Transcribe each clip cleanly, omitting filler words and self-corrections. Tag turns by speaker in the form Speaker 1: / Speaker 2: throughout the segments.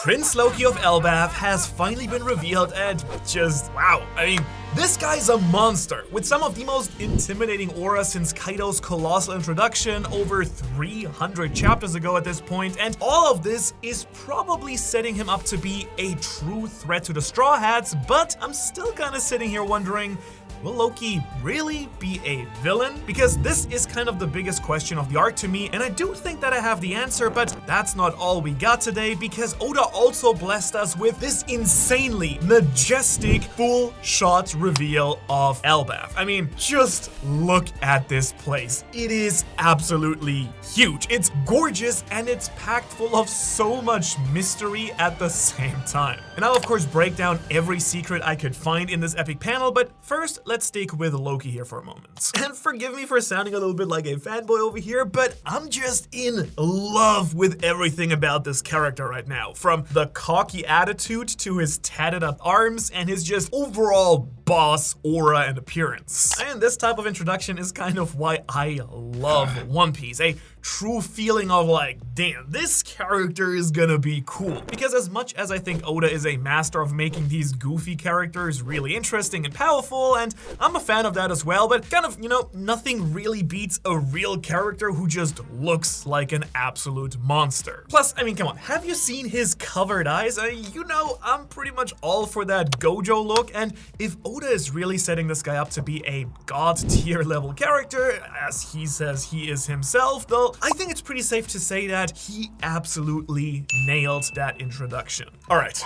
Speaker 1: Prince Loki of Elbaf has finally been revealed, and just wow. I mean, this guy's a monster, with some of the most intimidating auras since Kaido's colossal introduction over 300 chapters ago at this point, and all of this is probably setting him up to be a true threat to the Straw Hats, but I'm still kinda sitting here wondering, will Loki really be a villain? Because this is kind of the biggest question of the arc to me, and I do think that I have the answer, but that's not all we got today, because Oda also blessed us with this insanely majestic full-shot reveal of Elbaf. I mean, just look at this place. It is absolutely huge. It's gorgeous, and it's packed full of so much mystery at the same time. And I'll of course break down every secret I could find in this epic panel, but first, let's stick with Loki here for a moment. And forgive me for sounding a little bit like a fanboy over here, but I'm just in love with everything about this character right now. From the cocky attitude to his tatted up arms and his just overall boss aura and appearance. And this type of introduction is kind of why I love One Piece. A true feeling of like, damn, this character is gonna be cool. Because as much as I think Oda is a master of making these goofy characters really interesting and powerful, and I'm a fan of that as well, but kind of, you know, nothing really beats a real character who just looks like an absolute monster. Plus, I mean, come on, have you seen his covered eyes? You know, I'm pretty much all for that Gojo look, and if Oda is really setting this guy up to be a god tier level character, as he says he is himself, though I think it's pretty safe to say that he absolutely nailed that introduction. All right.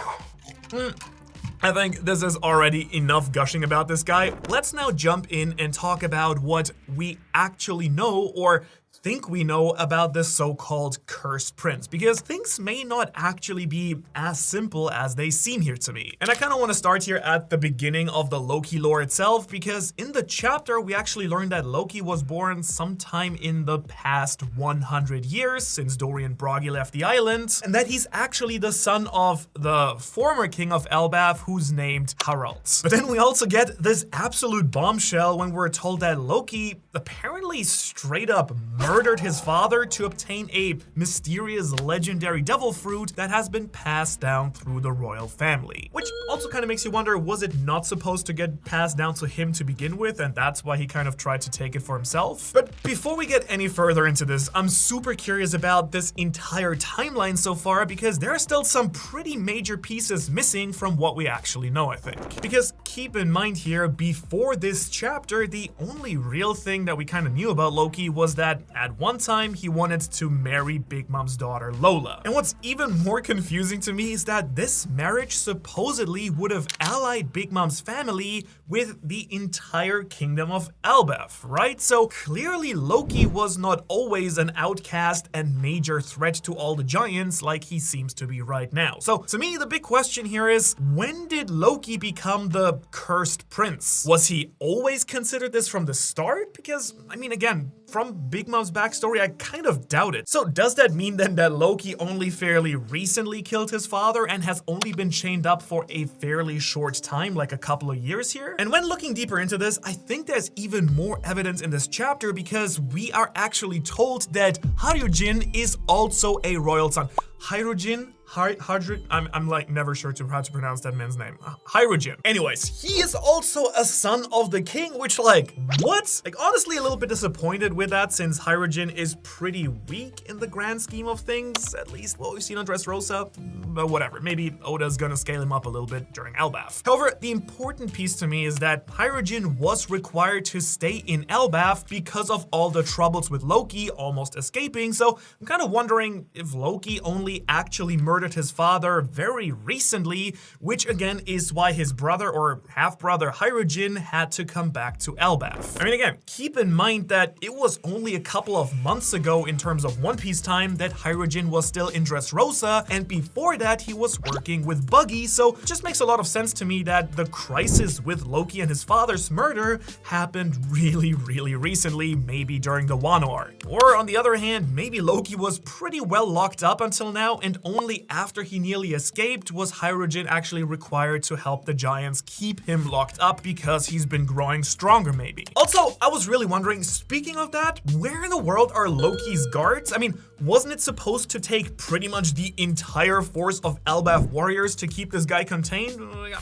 Speaker 1: I think this is already enough gushing about this guy. Let's now jump in and talk about what we actually know, or think we know, about this so-called cursed prince, because things may not actually be as simple as they seem here to me. And I kind of want to start here at the beginning of the Loki lore itself, because in the chapter we actually learned that Loki was born sometime in the past 100 years since Dorian Broggy left the island, and that he's actually the son of the former king of Elbaf, who's named Harald. But then we also get this absolute bombshell when we're told that Loki apparently straight up murdered his father to obtain a mysterious legendary devil fruit that has been passed down through the royal family. Which also kind of makes you wonder, was it not supposed to get passed down to him to begin with, and that's why he kind of tried to take it for himself? But before we get any further into this, I'm super curious about this entire timeline so far, because there are still some pretty major pieces missing from what we actually know, I think. Because keep in mind here, before this chapter, the only real thing that we kind of knew about Loki was that at one time he wanted to marry Big Mom's daughter Lola. And what's even more confusing to me is that this marriage supposedly would have allied Big Mom's family with the entire kingdom of Elbaf, right? So clearly Loki was not always an outcast and major threat to all the giants like he seems to be right now. So to me, the big question here is, when did Loki become the cursed prince? Was he always considered this from the start? Because, I mean, again, from Big Mom's backstory, I kind of doubt it. So does that mean then that Loki only fairly recently killed his father and has only been chained up for a fairly short time, like a couple of years here? And when looking deeper into this, I think there's even more evidence in this chapter, because we are actually told that Haryujin is also a royal son. Haryujin? I'm like never sure how to pronounce that man's name. Haryujin. Anyways, he is also a son of the king, which, like, what? Like, honestly, a little bit disappointed with that, since Haryujin is pretty weak in the grand scheme of things, at least what we've seen on Dressrosa. But whatever, maybe Oda's gonna scale him up a little bit during Elbaf. However, the important piece to me is that Haryujin was required to stay in Elbaf because of all the troubles with Loki almost escaping, so I'm kind of wondering if Loki only actually murdered his father very recently, which again is why his brother or half-brother Haryujin had to come back to Elbaf. I mean, again, keep in mind that it was only a couple of months ago in terms of One Piece time that Haryujin was still in Dressrosa, and before that he was working with Buggy, so it just makes a lot of sense to me that the crisis with Loki and his father's murder happened really recently, maybe during the Wano arc. Or on the other hand, maybe Loki was pretty well locked up until now and only only after he nearly escaped was Hydrogen actually required to help the giants keep him locked up because he's been growing stronger maybe. Also, I was really wondering, speaking of that, where in the world are Loki's guards? I mean, wasn't it supposed to take pretty much the entire force of Elbaf warriors to keep this guy contained?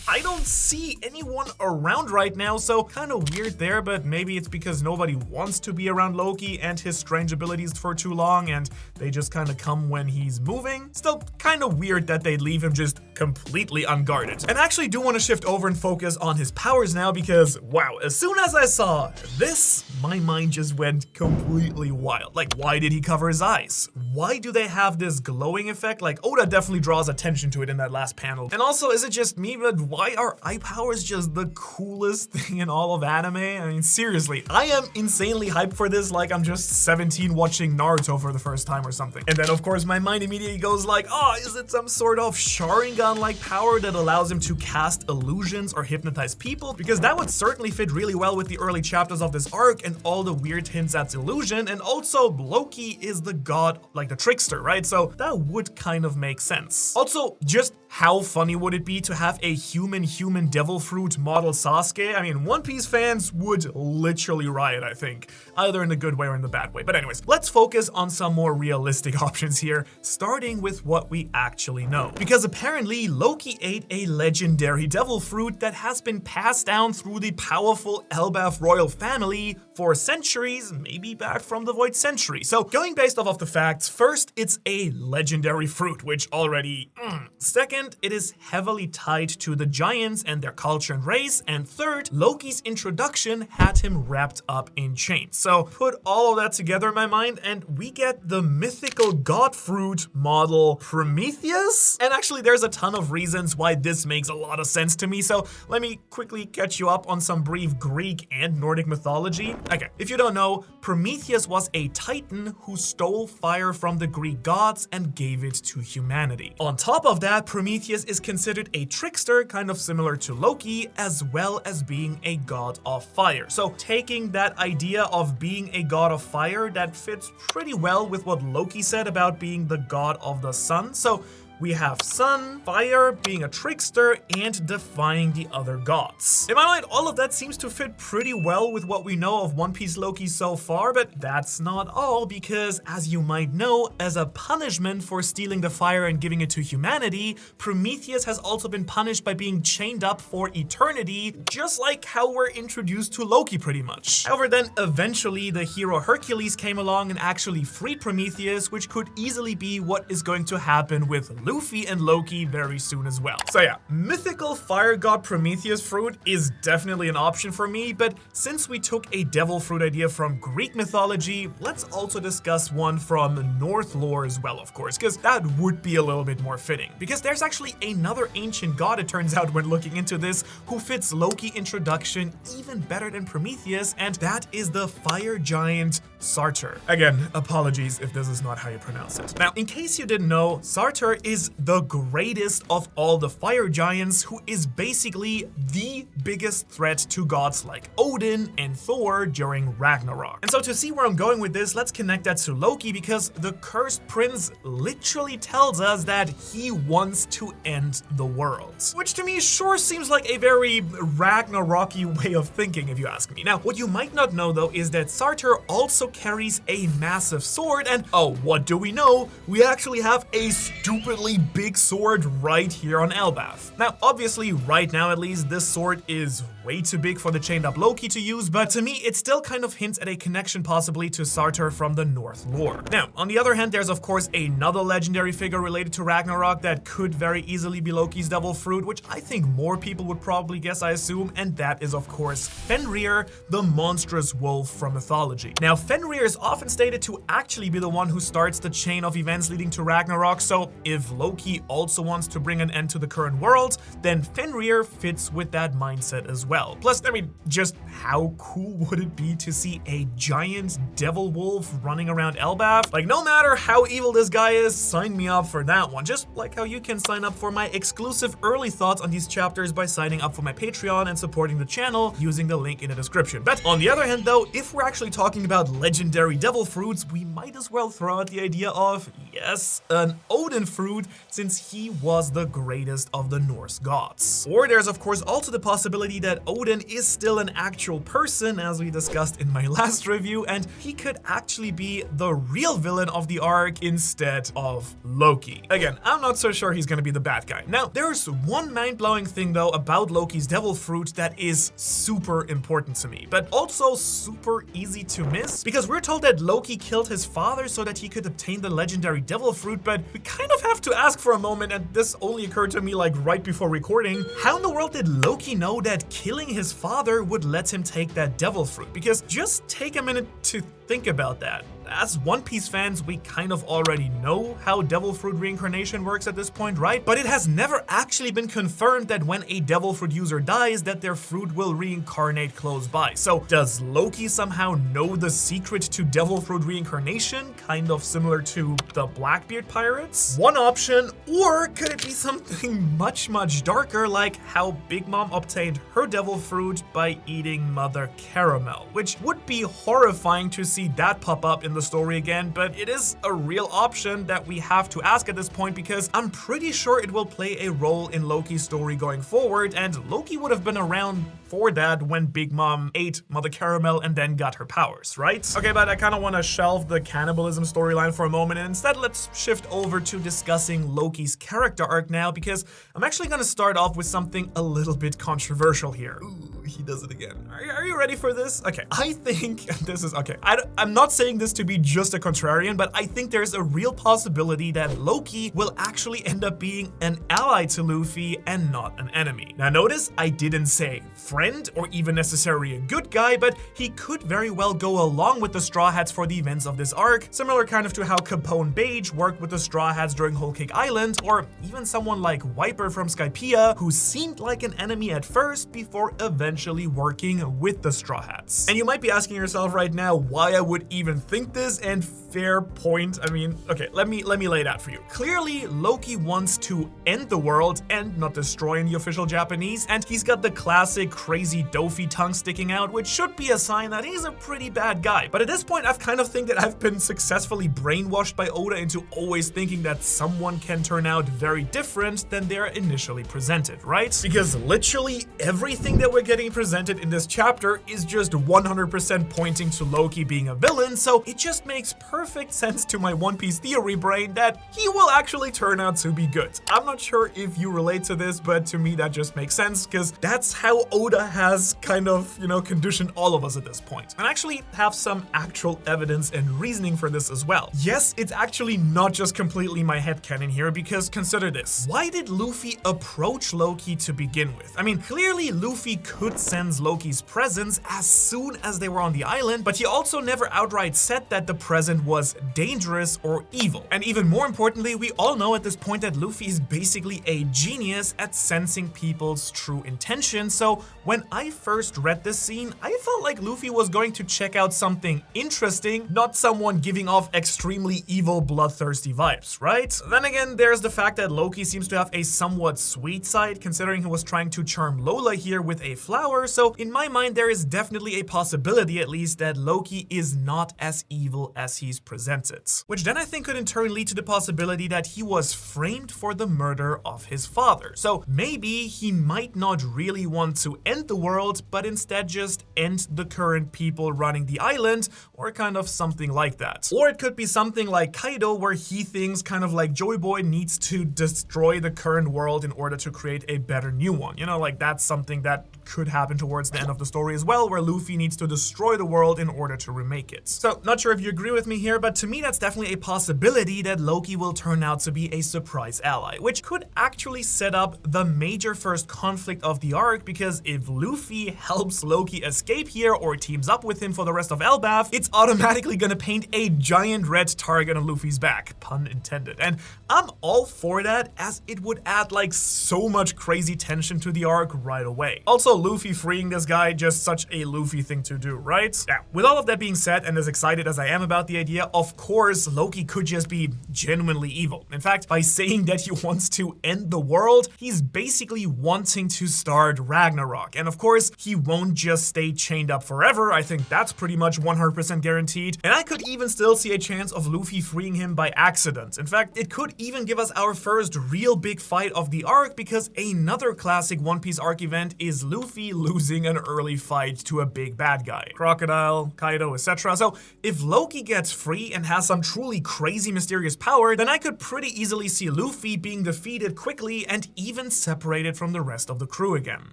Speaker 1: I don't see anyone around right now, so kind of weird there, but maybe it's because nobody wants to be around Loki and his strange abilities for too long and they just kind of come when he's moving. Still kind of weird that they'd leave him just completely unguarded. And I actually do want to shift over and focus on his powers now because, wow, as soon as I saw this, my mind just went completely wild. Like, why did he cover his eyes? Why do they have this glowing effect? Like, Oda definitely draws attention to it in that last panel. And also, is it just me, but why are eye powers just the coolest thing in all of anime? I mean, seriously, I am insanely hyped for this, like I'm just 17 watching Naruto for the first time or something. And then, of course, my mind immediately goes like, oh, is it some sort of Sharingan-like power that allows him to cast illusions or hypnotize people? Because that would certainly fit really well with the early chapters of this arc and all the weird hints at illusion. And also, Loki is the god, like the trickster, right? So that would kind of make sense. Also, just how funny would it be to have a human devil fruit model Sasuke? I mean, One Piece fans would literally riot, I think, either in the good way or in the bad way. But anyways, let's focus on some more realistic options here, starting with what we actually know. Because apparently Loki ate a legendary devil fruit that has been passed down through the powerful Elbaf royal family for centuries, maybe back from the Void Century. So going based off of the facts, first, it's a legendary fruit, which already, Second, it is heavily tied to the giants and their culture and race. And third, Loki's introduction had him wrapped up in chains. So put all of that together in my mind and we get the mythical god fruit model Prometheus. And actually there's a ton of reasons why this makes a lot of sense to me. So let me quickly catch you up on some brief Greek and Nordic mythology. Okay, if you don't know, Prometheus was a titan who stole fire from the Greek gods and gave it to humanity. On top of that, Prometheus is considered a trickster, kind of similar to Loki, as well as being a god of fire. So taking that idea of being a god of fire, that fits pretty well with what Loki said about being the god of the sun. So we have sun, fire, being a trickster, and defying the other gods. In my mind, all of that seems to fit pretty well with what we know of One Piece Loki so far, but that's not all, because as you might know, as a punishment for stealing the fire and giving it to humanity, Prometheus has also been punished by being chained up for eternity, just like how we're introduced to Loki pretty much. However, then eventually the hero Hercules came along and actually freed Prometheus, which could easily be what is going to happen with Luffy and Loki very soon as well. So yeah, mythical fire god Prometheus fruit is definitely an option for me, but since we took a devil fruit idea from Greek mythology, let's also discuss one from North lore as well, of course, because that would be a little bit more fitting. Because there's actually another ancient god, it turns out when looking into this, who fits Loki introduction even better than Prometheus, and that is the fire giant Sartor. Again, apologies if this is not how you pronounce it. Now, in case you didn't know, Sartor is the greatest of all the fire giants, who is basically the biggest threat to gods like Odin and Thor during Ragnarok. And so to see where I'm going with this, let's connect that to Loki, because the Cursed Prince literally tells us that he wants to end the world. Which to me sure seems like a very Ragnarok-y way of thinking, if you ask me. Now, what you might not know though is that Sartor also carries a massive sword, and oh, what do we know? We actually have a stupidly big sword right here on Elbaf. Now, obviously, right now at least, this sword is way too big for the chained up Loki to use, but to me, it still kind of hints at a connection possibly to Sartor from the North lore. Now, on the other hand, there's of course another legendary figure related to Ragnarok that could very easily be Loki's devil fruit, which I think more people would probably guess, I assume, and that is of course Fenrir, the monstrous wolf from mythology. Now, Fenrir is often stated to actually be the one who starts the chain of events leading to Ragnarok, so if Loki also wants to bring an end to the current world, then Fenrir fits with that mindset as well. Plus, I mean, just how cool would it be to see a giant devil wolf running around Elbaf? Like, no matter how evil this guy is, sign me up for that one. Just like how you can sign up for my exclusive early thoughts on these chapters by signing up for my Patreon and supporting the channel using the link in the description. But on the other hand though, if we're actually talking about legendary legendary devil fruits, we might as well throw out the idea of, yes, an Odin fruit, since he was the greatest of the Norse gods. Or there's of course also the possibility that Odin is still an actual person, as we discussed in my last review, and he could actually be the real villain of the arc instead of Loki. Again, I'm not so sure he's gonna be the bad guy. Now, there's one mind-blowing thing though about Loki's devil fruit that is super important to me, but also super easy to miss, because we're told that Loki killed his father so that he could obtain the legendary devil fruit, but we kind of have to ask for a moment, and this only occurred to me like right before recording, how in the world did Loki know that killing his father would let him take that devil fruit? Because just take a minute to think about that. As One Piece fans, we kind of already know how devil fruit reincarnation works at this point, right? But it has never actually been confirmed that when a devil fruit user dies, that their fruit will reincarnate close by. So does Loki somehow know the secret to devil fruit reincarnation, kind of similar to the Blackbeard pirates? One option, or could it be something much darker, like how Big Mom obtained her devil fruit by eating Mother Caramel, which would be horrifying to see that pop up in the story again, but it is a real option that we have to ask at this point, because I'm pretty sure it will play a role in Loki's story going forward, and Loki would have been around for that when Big Mom ate Mother Caramel and then got her powers, right? Okay, but I kind of want to shelve the cannibalism storyline for a moment, and instead let's shift over to discussing Loki's character arc now, because I'm actually going to start off with something a little bit controversial here. Ooh, he does it again. Are you ready for this? Okay, I think this is, okay, I'm not saying this to be just a contrarian, but I think there's a real possibility that Loki will actually end up being an ally to Luffy and not an enemy. Now notice, I didn't say friend or even necessarily a good guy, but he could very well go along with the Straw Hats for the events of this arc, similar kind of to how Capone Beige worked with the Straw Hats during Whole Cake Island, or even someone like Viper from Skypiea, who seemed like an enemy at first before eventually working with the Straw Hats. And you might be asking yourself right now why I would even think this, and fair point. I mean, okay, let me lay it out for you. Clearly, Loki wants to end the world and not destroy in the official Japanese, and he's got the classic crazy Dofi tongue sticking out, which should be a sign that he's a pretty bad guy. But at this point, I've kind of think that I've been successfully brainwashed by Oda into always thinking that someone can turn out very different than they're initially presented, right? Because literally everything that we're getting presented in this chapter is just 100% pointing to Loki being a villain, so it just makes perfect sense to my One Piece theory brain that he will actually turn out to be good. I'm not sure if you relate to this, but to me that just makes sense, because that's how Oda has kind of, conditioned all of us at this point. And I actually have some actual evidence and reasoning for this as well. Yes, it's actually not just completely my headcanon here, because consider this. Why did Luffy approach Loki to begin with? I mean, clearly Luffy could sense Loki's presence as soon as they were on the island, but he also never outright said that the present was dangerous or evil. And even more importantly, we all know at this point that Luffy is basically a genius at sensing people's true intentions, so when I first read this scene, I felt like Luffy was going to check out something interesting, not someone giving off extremely evil, bloodthirsty vibes, right? Then again, there's the fact that Loki seems to have a somewhat sweet side, considering he was trying to charm Lola here with a flower, so in my mind, there is definitely a possibility, at least, that Loki is not as evil as he's presented. Which then I think could in turn lead to the possibility that he was framed for the murder of his father. So maybe he might not really want to end the world, but instead just end the current people running the island, or kind of something like that. Or it could be something like Kaido, where he thinks kind of like Joy Boy needs to destroy the current world in order to create a better new one. Like that's something that could happen towards the end of the story as well, where Luffy needs to destroy the world in order to remake it. So not sure if you agree with me here, but to me that's definitely a possibility that Loki will turn out to be a surprise ally, which could actually set up the major first conflict of the arc, because if Luffy helps Loki escape here or teams up with him for the rest of Elbaf, it's automatically gonna paint a giant red target on Luffy's back, pun intended. And I'm all for that, as it would add like so much crazy tension to the arc right away. Also, Luffy Luffy freeing this guy just such a Luffy thing to do, right? Yeah, with all of that being said, and as excited as I am about the idea, of course, Loki could just be genuinely evil. In fact, by saying that he wants to end the world, he's basically wanting to start Ragnarok. And of course, he won't just stay chained up forever. I think that's pretty much 100% guaranteed. And I could even still see a chance of Luffy freeing him by accident. In fact, it could even give us our first real big fight of the arc, because another classic One Piece arc event is Luffy losing an early fight to a big bad guy. Crocodile, Kaido, etc. So if Loki gets free and has some truly crazy mysterious power, then I could pretty easily see Luffy being defeated quickly and even separated from the rest of the crew again.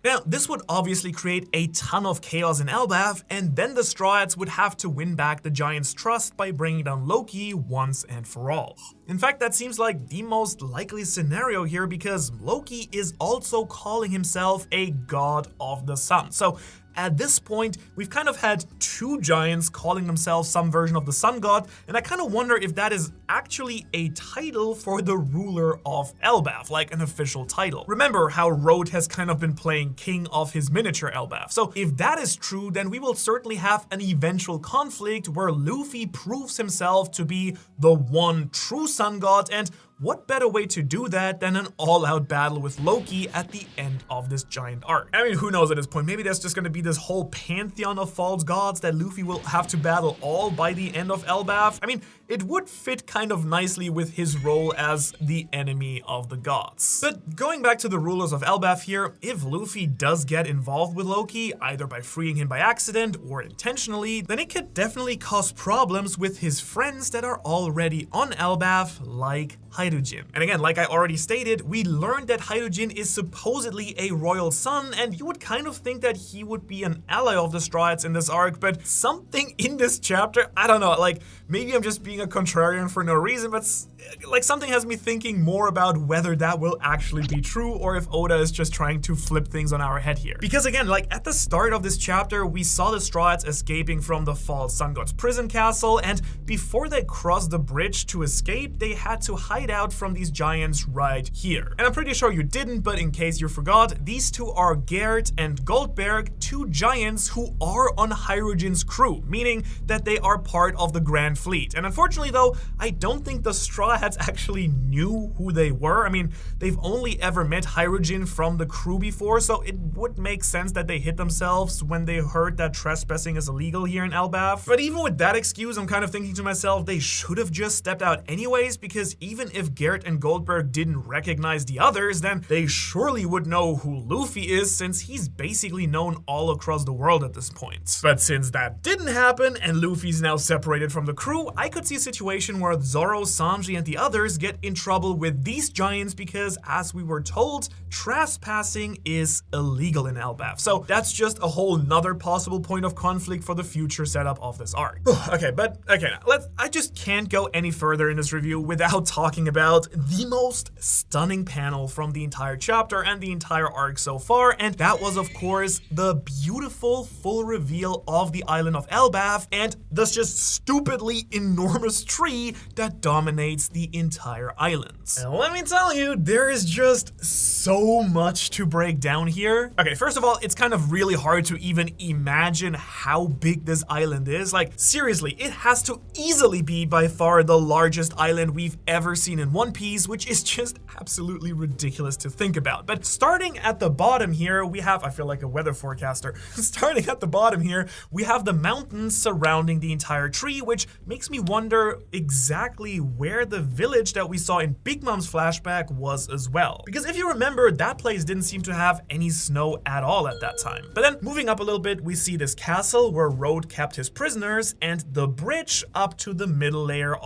Speaker 1: Now, this would obviously create a ton of chaos in Elbaf, and then the Straw Hats would have to win back the Giants' trust by bringing down Loki once and for all. In fact, that seems like the most likely scenario here, because Loki is also calling himself a god of the sun. So at this point, we've kind of had two giants calling themselves some version of the sun god, and I kind of wonder if that is actually a title for the ruler of Elbaf, like an official title. Remember how Road has kind of been playing king of his miniature Elbaf. So if that is true, then we will certainly have an eventual conflict where Luffy proves himself to be the one true sun god, and what better way to do that than an all-out battle with Loki at the end of this giant arc? I mean, who knows at this point? Maybe there's just gonna be this whole pantheon of false gods that Luffy will have to battle all by the end of Elbaf. I mean, it would fit kind of nicely with his role as the enemy of the gods. But going back to the rulers of Elbaf here, if Luffy does get involved with Loki, either by freeing him by accident or intentionally, then it could definitely cause problems with his friends that are already on Elbaf, like Hydrogen. And again, like I already stated, we learned that Hydrogen is supposedly a royal son, and you would kind of think that he would be an ally of the Straw Hats in this arc, but something in this chapter, I don't know, like maybe I'm just being a contrarian for no reason, but like something has me thinking more about whether that will actually be true or if Oda is just trying to flip things on our head here. Because again, like at the start of this chapter, we saw the Straw Hats escaping from the false Sun God's prison castle, and before they crossed the bridge to escape, they had to hide out from these giants right here. And I'm pretty sure you didn't, but in case you forgot, these two are Gert and Goldberg, two giants who are on Hydrogen's crew, meaning that they are part of the Grand Fleet. And unfortunately though, I don't think the Straw Hats actually knew who they were. I mean, they've only ever met Hydrogen from the crew before, so it would make sense that they hid themselves when they heard that trespassing is illegal here in Elbaf. But even with that excuse, I'm kind of thinking to myself, they should have just stepped out anyways, because even if Gert and Goldberg didn't recognize the others, then they surely would know who Luffy is, since he's basically known all across the world at this point. But since that didn't happen and Luffy's now separated from the crew, I could see a situation where Zoro, Sanji, and the others get in trouble with these giants because, as we were told, trespassing is illegal in Elbaf. So that's just a whole nother possible point of conflict for the future setup of this arc. Okay, I just can't go any further in this review without talking about the most stunning panel from the entire chapter and the entire arc so far, and that was of course the beautiful full reveal of the island of Elbaf and this just stupidly enormous tree that dominates the entire island. And let me tell you, there is just so much to break down here. Okay, first of all, it's kind of really hard to even imagine how big this island is. Like seriously, it has to easily be by far the largest island we've ever seen in One Piece, which is just absolutely ridiculous to think about. But starting at the bottom here, we have, I feel like a weather forecaster. Starting at the bottom here, we have the mountains surrounding the entire tree, which makes me wonder exactly where the village that we saw in Big Mom's flashback was as well. Because if you remember, that place didn't seem to have any snow at all at that time. But then moving up a little bit, we see this castle where Road kept his prisoners and the bridge up to the middle layer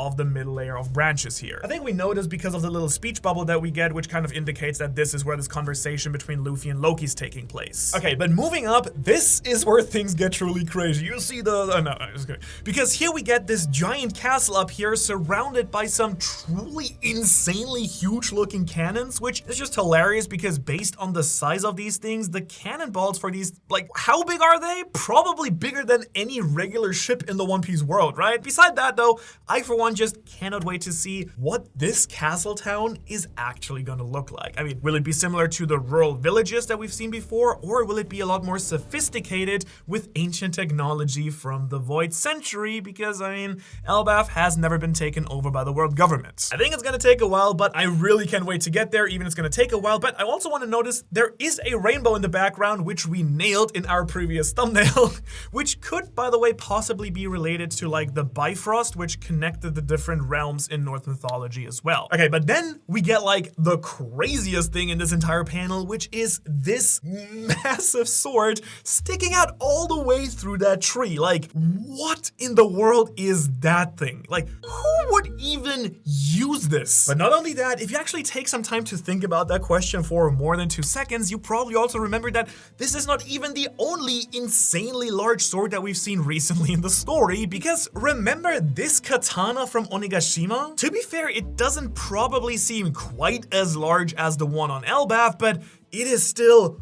Speaker 1: of branches here. I think we know this because of the little speech bubble that we get, which kind of indicates that this is where this conversation between Luffy and Loki is taking place. Okay, but moving up, this is where things get truly crazy. You see the, no, it's good. Because here we get this giant castle up here surrounded by some truly insanely huge looking cannons, which is just hilarious because based on the size of these things, the cannonballs for these, like, how big are they? Probably bigger than any regular ship in the One Piece world, right? Beside that though, I for one just cannot wait to see what this castle town is actually gonna look like. I mean, will it be similar to the rural villages that we've seen before, or will it be a lot more sophisticated with ancient technology from the Void Century? Because, I mean, Elbaf has never been taken over by the world government. I think it's gonna take a while, but I really can't wait to get there, even if it's gonna take a while. But I also want to notice there is a rainbow in the background, which we nailed in our previous thumbnail, which could, by the way, possibly be related to like the Bifrost, which connected the different realms in Norse mythology as well. Okay, but then we get like the craziest thing in this entire panel, which is this massive sword sticking out all the way through that tree. Like, what in the world is that thing? Like, who would even use this? But not only that, if you actually take some time to think about that question for more than 2 seconds, you probably also remember that this is not even the only insanely large sword that we've seen recently in the story, because remember this katana from Onigashima? To be fair, it doesn't probably seem quite as large as the one on Elbaf, but it is still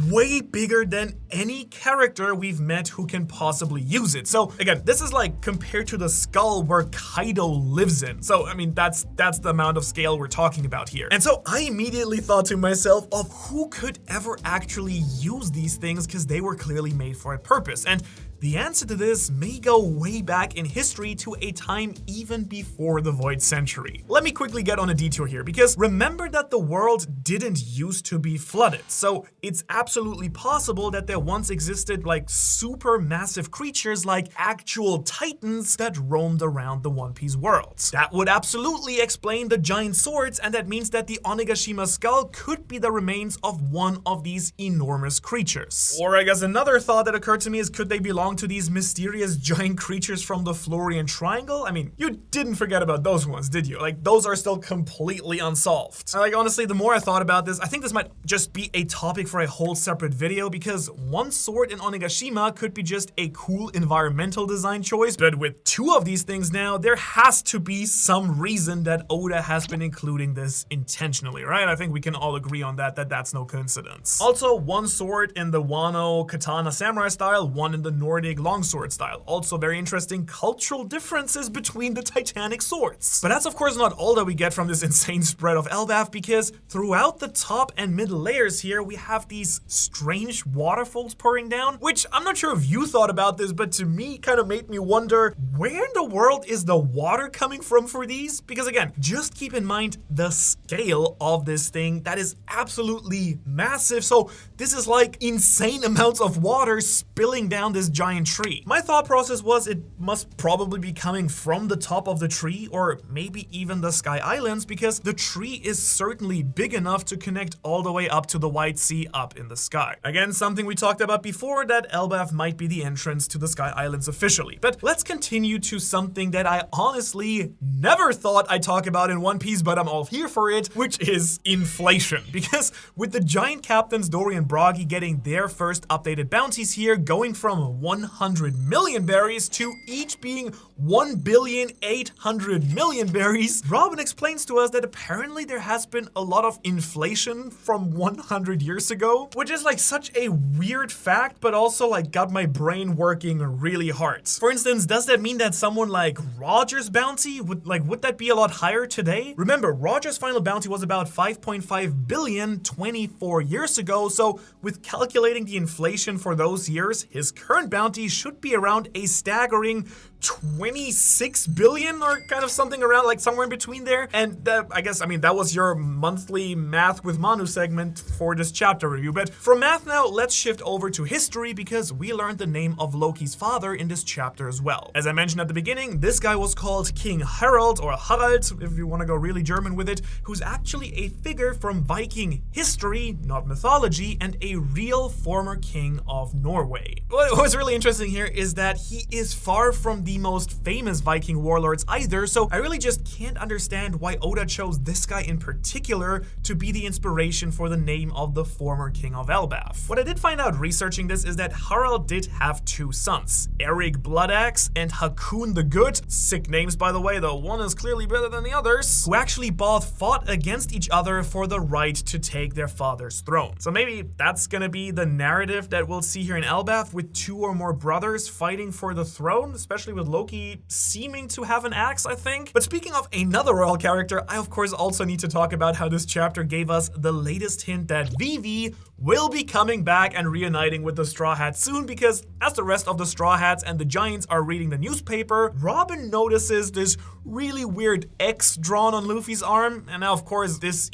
Speaker 1: way bigger than any character we've met who can possibly use it. So again, this is like compared to the skull where Kaido lives in. So I mean, that's the amount of scale we're talking about here. And so I immediately thought to myself of who could ever actually use these things, because they were clearly made for a purpose. And the answer to this may go way back in history to a time even before the Void Century. Let me quickly get on a detour here, because remember that the world didn't used to be flooded. So it's absolutely possible that there once existed like super massive creatures like actual titans that roamed around the One Piece world. That would absolutely explain the giant swords, and that means that the Onigashima skull could be the remains of one of these enormous creatures. Or I guess another thought that occurred to me is, could they belong to these mysterious giant creatures from the Florian Triangle? I mean, you didn't forget about those ones, did you? Like, those are still completely unsolved. Like, honestly, the more I thought about this, I think this might just be a topic for a whole separate video, because one sword in Onigashima could be just a cool environmental design choice, but with 2 of these things now, there has to be some reason that Oda has been including this intentionally, right? I think we can all agree on that that's no coincidence. Also, one sword in the Wano katana samurai style, one in the Nordic longsword style. Also very interesting cultural differences between the Titanic swords. But that's of course not all that we get from this insane spread of Elbaf, because throughout the top and mid layers here, we have these strange waterfalls pouring down, which I'm not sure if you thought about this, but to me kind of made me wonder, where in the world is the water coming from for these? Because again, just keep in mind the scale of this thing. That is absolutely massive. So this is like insane amounts of water spilling down this giant tree. My thought process was it must probably be coming from the top of the tree, or maybe even the Sky Islands, because the tree is certainly big enough to connect all the way up to the White Sea up in the sky. Again, something we talked about before, that Elbaf might be the entrance to the Sky Islands officially. But let's continue to something that I honestly never thought I'd talk about in One Piece, but I'm all here for it, which is inflation. Because with the giant captains Dory and Bragi getting their first updated bounties here, going from 100 million berries to each being 1,800,000,000 berries, Robin explains to us that apparently there has been a lot of inflation from 100 years ago, which is like such a weird fact, but also like got my brain working really hard. For instance, does that mean that someone like Roger's bounty would that be a lot higher today? Remember, Roger's final bounty was about 5.5 billion 24 years ago, so with calculating the inflation for those years, his current bounty should be around a staggering 26 billion, or kind of something around, like somewhere in between there. And I guess, I mean, that was your monthly Math with Manu segment for this chapter review. But from math now, let's shift over to history, because we learned the name of Loki's father in this chapter as well. As I mentioned at the beginning, this guy was called King Harald, or Harald, if you want to go really German with it, who's actually a figure from Viking history, not mythology, and a real former king of Norway. What's really interesting here is that he is far from the the most famous Viking warlords either, so I really just can't understand why Oda chose this guy in particular to be the inspiration for the name of the former king of Elbaf. What I did find out researching this is that Harald did have two sons, Eric Bloodaxe and Hakon the Good, sick names by the way, though one is clearly better than the others, who actually both fought against each other for the right to take their father's throne. So maybe that's gonna be the narrative that we'll see here in Elbaf, with two or more brothers fighting for the throne, especially with Loki seeming to have an axe, I think. But speaking of another royal character, I of course also need to talk about how this chapter gave us the latest hint that Vivi will be coming back and reuniting with the Straw Hats soon, because as the rest of the Straw Hats and the Giants are reading the newspaper, Robin notices this really weird X drawn on Luffy's arm. And now of course this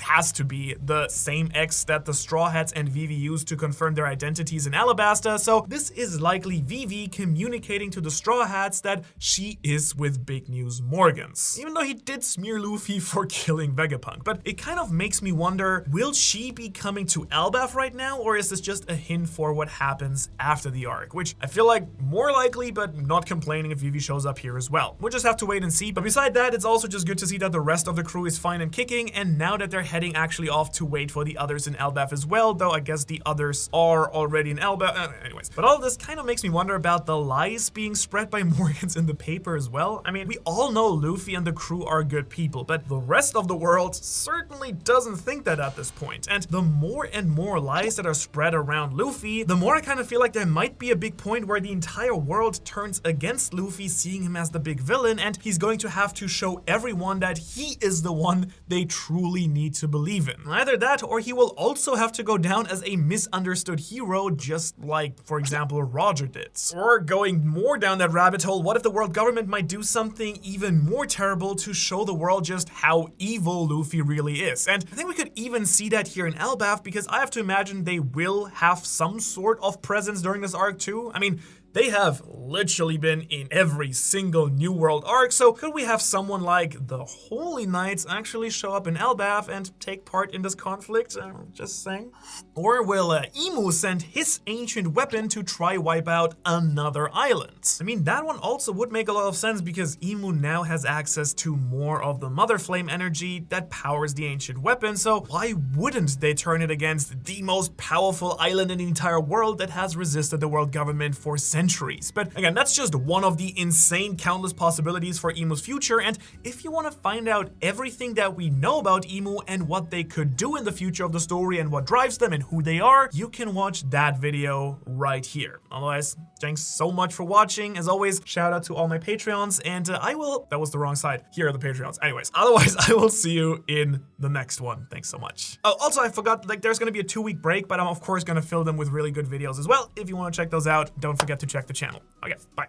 Speaker 1: has to be the same X that the Straw Hats and Vivi used to confirm their identities in Alabasta, so this is likely Vivi communicating to the Straw Hats that she is with Big News Morgans, even though he did smear Luffy for killing Vegapunk. But it kind of makes me wonder, will she be coming to Elbaf right now, or is this just a hint for what happens after the arc, which I feel like more likely, but not complaining if Vivi shows up here as well. We'll just have to wait and see. But beside that, it's also just good to see that the rest of the crew is fine and kicking, and now that they're heading actually off to wait for the others in Elbaf as well, though I guess the others are already in Elbaf. Anyways, but all of this kind of makes me wonder about the lies being spread by Morgans in the paper as well. I mean, we all know Luffy and the crew are good people, but the rest of the world certainly doesn't think that at this point. And the more and more lies that are spread around Luffy, the more I kind of feel like there might be a big point where the entire world turns against Luffy, seeing him as the big villain, and he's going to have to show everyone that he is the one they truly need to believe in. Either that, or he will also have to go down as a misunderstood hero, just like, for example, Roger did. Or going more down that rabbit hole, what if the world government might do something even more terrible to show the world just how evil Luffy really is? And I think we could even see that here in Elbaf, because I have to imagine they will have some sort of presence during this arc too. I mean, they have literally been in every single New World arc, so could we have someone like the Holy Knights actually show up in Elbaf and take part in this conflict? Just saying. Or will Emu send his ancient weapon to try wipe out another island? I mean, that one also would make a lot of sense, because Emu now has access to more of the Mother Flame energy that powers the ancient weapon, so why wouldn't they turn it against the most powerful island in the entire world that has resisted the world government for centuries? But again, that's just one of the insane countless possibilities for Emu's future, and if you want to find out everything that we know about Emu and what they could do in the future of the story and what drives them and who they are, you can watch that video right here. Otherwise, thanks so much for watching. As always, shout out to all my Patreons, and that was the wrong side. Here are the Patreons. Anyways, otherwise, I will see you in the next one. Thanks so much. Oh, also, I forgot, there's gonna be a 2-week break, but I'm of course gonna fill them with really good videos as well. If you want to check those out, don't forget to check the channel. Okay, bye.